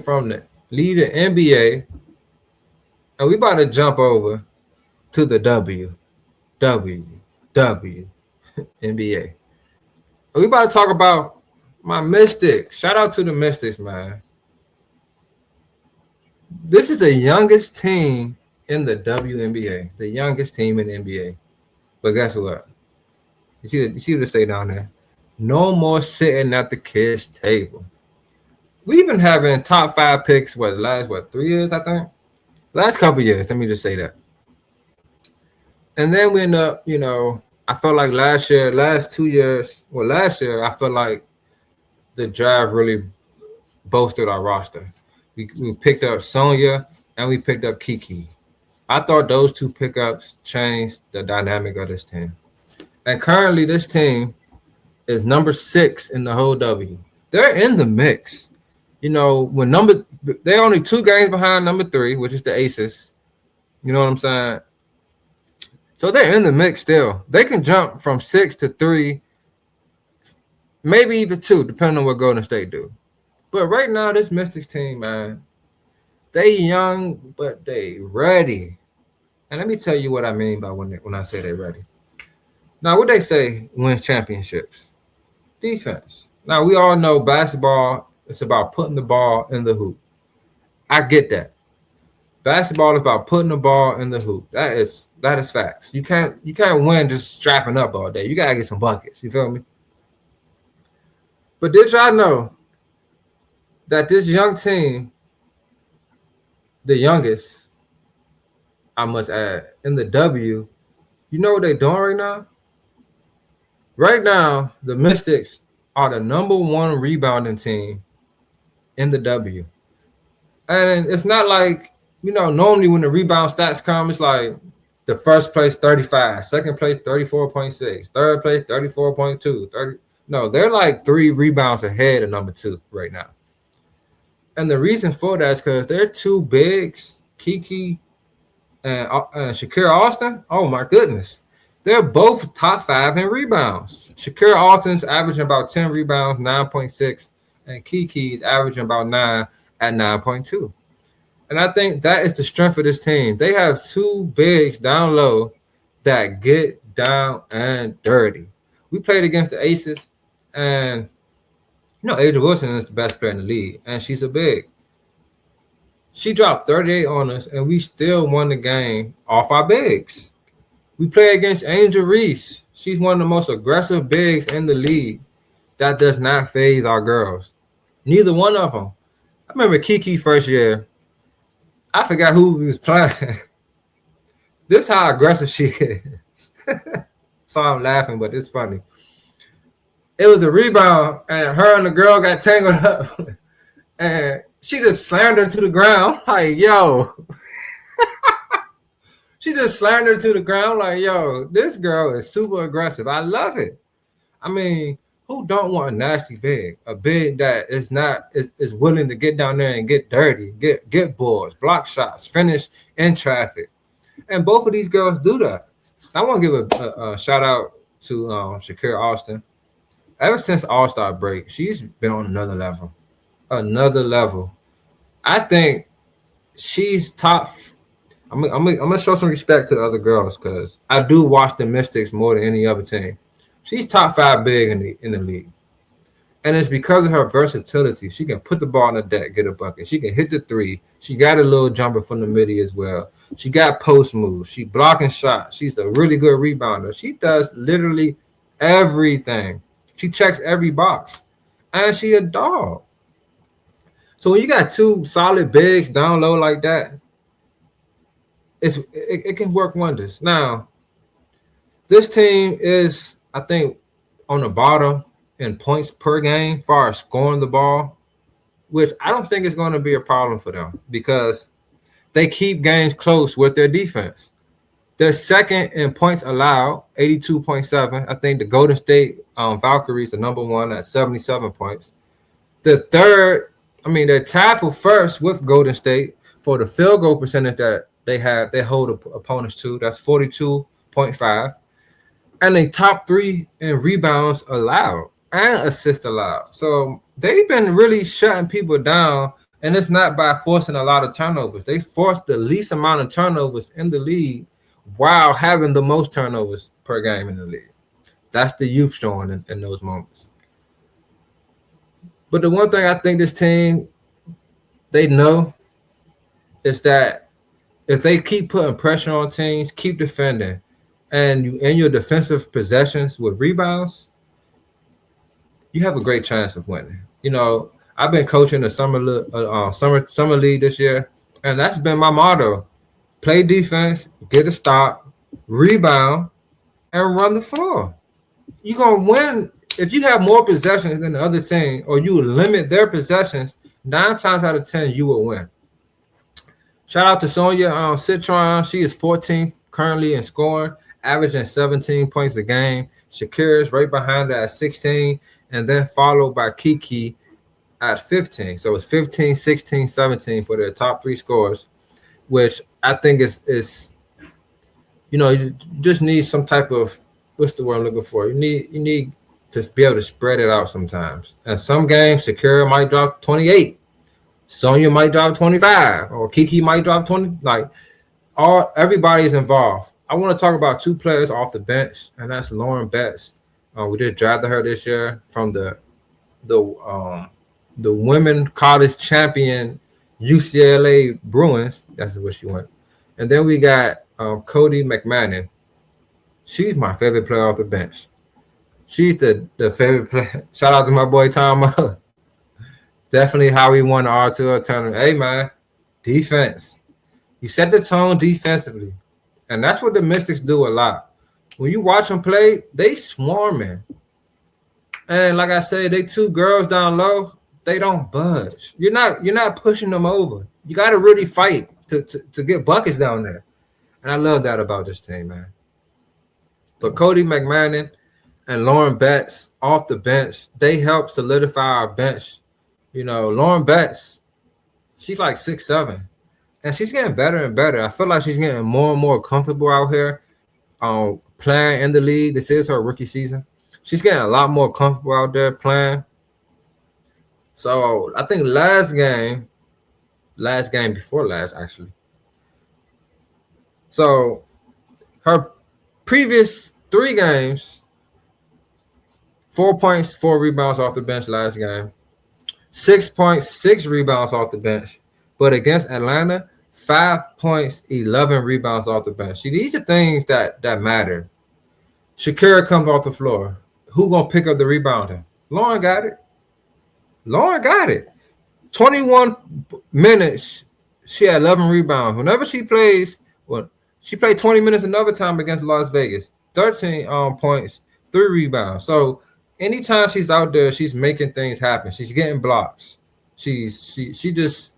from the lead the NBA, and we about to jump over to the W NBA. We about to talk about my Mystics. Shout out to the Mystics, man. This is the youngest team in the WNBA, the youngest team in the NBA. But guess what? You see what they say down there? No more sitting at the kids' table. We've been having top 5 picks, last 3 years, I think? Last couple years, let me just say that. And then we end up, I felt like last year, I felt like the draft really bolstered our roster. We picked up Sonia and we picked up Kiki. I thought those 2 pickups changed the dynamic of this team. And currently this team is number 6 in the whole W. They're in the mix. They're only 2 games behind number 3, which is the Aces. You know what I'm saying? So they're in the mix still. They can jump from 6 to 3, maybe even 2, depending on what Golden State do. But right now, this Mystics team, man, they young, but they ready. And let me tell you what I mean by when I say they're ready. Now, what they say wins championships? Defense. Now, we all know basketball, it's about putting the ball in the hoop. I get that. Basketball is about putting the ball in the hoop. That is facts. You can't win just strapping up all day. You gotta get some buckets. You feel me? But did y'all know that this young team, the youngest, I must add, in the W, you know what they're doing right now? Right now, the Mystics are the number 1 rebounding team in the W. And it's not like, normally when the rebound stats come, it's like the first place 35, second place 34.6, third place 34.2, 30. No, they're like 3 rebounds ahead of number 2 right now. And the reason for that is because they're 2 bigs, Kiki and Shakira Austin. Oh my goodness. They're both top 5 in rebounds. Shakira Austin's averaging about 10 rebounds, 9.6, and Kiki's averaging about 9 at 9.2. And I think that is the strength of this team. They have 2 bigs down low that get down and dirty. We played against the Aces, and Aja Wilson is the best player in the league, and she's a big. She dropped 38 on us, and we still won the game off our bigs. We play against Angel Reese. She's one of the most aggressive bigs in the league. That does not faze our girls. Neither one of them. I remember Kiki first year. I forgot who we was playing. This is how aggressive she is. So I'm laughing, but it's funny. It was a rebound, and her and the girl got tangled up. And she just slammed her to the ground. Like, yo. She just slammed her to the ground. Like, yo, this girl is super aggressive. I love it. I mean, who don't want a nasty big? A big that is willing to get down there and get dirty, get boards, block shots, finish in traffic. And both of these girls do that. I want to give a shout out to Shakira Austin. Ever since All-Star break, she's been on another level. Another level. I think she's top. I'm gonna show some respect to the other girls because I do watch the Mystics more than any other team. She's top 5 big in the league. And it's because of her versatility. She can put the ball on the deck, get a bucket. She can hit the 3. She got a little jumper from the midi as well. She got post moves. She blocking shots. She's a really good rebounder. She does literally everything. She checks every box. And she a dog. So when you got 2 solid bigs down low like that, it can work wonders. Now, this team is, I think, on the bottom in points per game as far as scoring the ball, which I don't think is going to be a problem for them because they keep games close with their defense. They're second in points allowed, 82.7. I think the Golden State Valkyries are number 1 at 77 points. They're tied for first with Golden State for the field goal percentage that they hold opponents to. That's 42.5. And they top 3 in rebounds allowed and assists allowed. So they've been really shutting people down And it's not by forcing a lot of turnovers. They forced the least amount of turnovers in the league while having the most turnovers per game in the league. That's the youth showing in those moments. But the one thing I think this team, they know is that if they keep putting pressure on teams, keep defending, and you in your defensive possessions with rebounds, you have a great chance of winning. You know, I've been coaching the summer league this year, and that's been my motto: play defense, get a stop, rebound, and run the floor. You're gonna win if you have more possessions than the other team, or you limit their possessions. 9 times out of 10, you will win. Shout out to Sonia Citron. She is 14th currently in scoring, averaging 17 points a game. Shakira is right behind her at 16, and then followed by Kiki at 15. So it's 15, 16, 17 for their top 3 scores, which I think is you just need some type of, what's the word I'm looking for? You need to be able to spread it out sometimes. And some games, Shakira might drop 28. Sonia might drop 25, or Kiki might drop 20. Like, everybody's involved. I want to talk about 2 players off the bench, and that's Lauren Betts. We just drafted her this year from the women college champion UCLA Bruins. That's where she went. And then we got Cotie McMahon. She's my favorite player off the bench. She's the favorite player. Shout out to my boy Tom. Definitely how he won the R2L tournament. Hey, man, defense. You set the tone defensively. And that's what the Mystics do a lot. When you watch them play, they swarming. And like I said, they 2 girls down low, they don't budge. You're not pushing them over. You got to really fight to get buckets down there. And I love that about this team, man. But Cotie McMahon and Lauren Betts off the bench, they help solidify our bench. You know, Lauren Betts, she's like 6'7", and she's getting better and better. I feel like she's getting more and more comfortable out here playing in the league. This is her rookie season. She's getting a lot more comfortable out there playing. So I think last game before last, actually. So her previous 3 games, 4 points, 4 rebounds off the bench last game. 6 points, 6 rebounds off the bench. But against Atlanta, 5 points, 11 rebounds off the bench. See, these are things that matter. Shakira comes off the floor. Who gonna pick up the rebounding? Lauren got it. 21 minutes, she had 11 rebounds. Whenever she plays, she played 20 minutes another time against Las Vegas. 13 points, 3 rebounds. So anytime she's out there, she's making things happen. She's getting blocks. She just,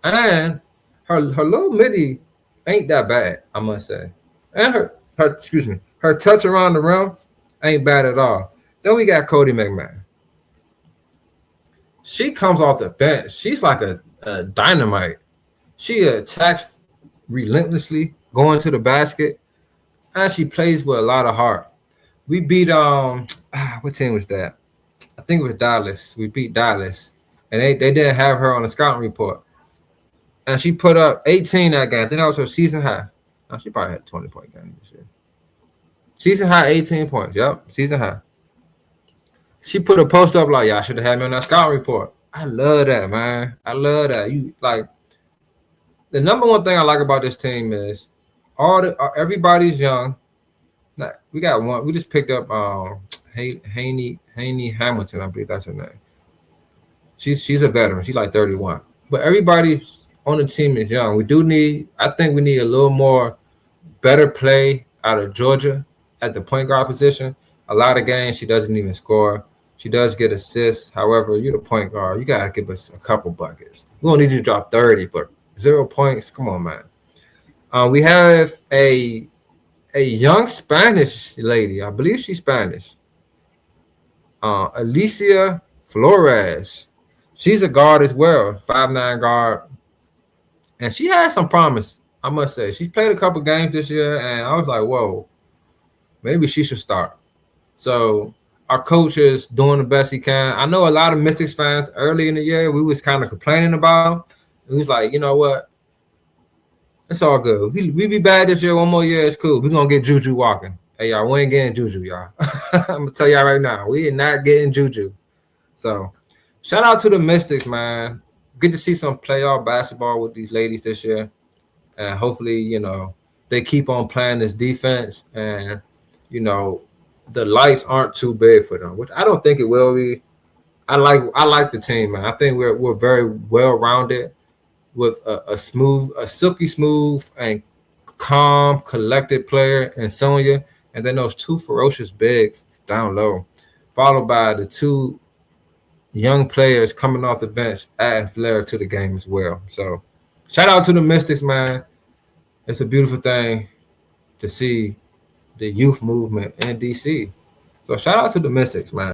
and her little midi ain't that bad, I must say. And her touch around the rim ain't bad at all. Then we got Cotie McMahon. She comes off the bench. She's like a dynamite. She attacks relentlessly, going to the basket, and she plays with a lot of heart. We beat what team was that? I think it was Dallas. We beat Dallas, and they didn't have her on the scouting report. And she put up 18 that game. I think that was her season high. No, she probably had a 20-point game this year. Season high, 18 points. Yep, season high. She put a post up like, y'all should have had me on that scouting report. I love that, man. I love that. You like the number one thing I like about this team is everybody's young. We got one. We just picked up Haney Hamilton. I believe that's her name. She's a veteran. She's like 31. But everybody on the team is young. I think we need a little more better play out of Georgia at the point guard position. A lot of games she doesn't even score. She does get assists. However, you're the point guard. You gotta give us a couple buckets. We don't need you to drop 30, but 0 points. Come on, man. We have a young Spanish lady. I believe she's Spanish. Alicia Flores. She's a guard as well, 5'9" guard. And she has some promise, I must say. She played a couple games this year, and I was like, whoa, maybe she should start. So our coach is doing the best he can. I know a lot of Mystics fans early in the year, we was kind of complaining about. It was like, you know what? It's all good. We be bad this year. One more year, it's cool. We're going to get Juju walking. Hey, y'all, we ain't getting Juju, y'all. I'm going to tell y'all right now. We are not getting Juju. So, shout out to the Mystics, man. Good to see some playoff basketball with these ladies this year. And hopefully, you know, they keep on playing this defense. And, you know, the lights aren't too big for them, which I don't think it will be. I like the team, man. I think we're very well-rounded with a silky smooth and calm, collected player in Sonia, and then those two ferocious bigs down low, followed by the two young players coming off the bench, adding flair to the game as well. So shout out to the Mystics, man. It's a beautiful thing to see the youth movement in DC. So shout out to the Mystics, man.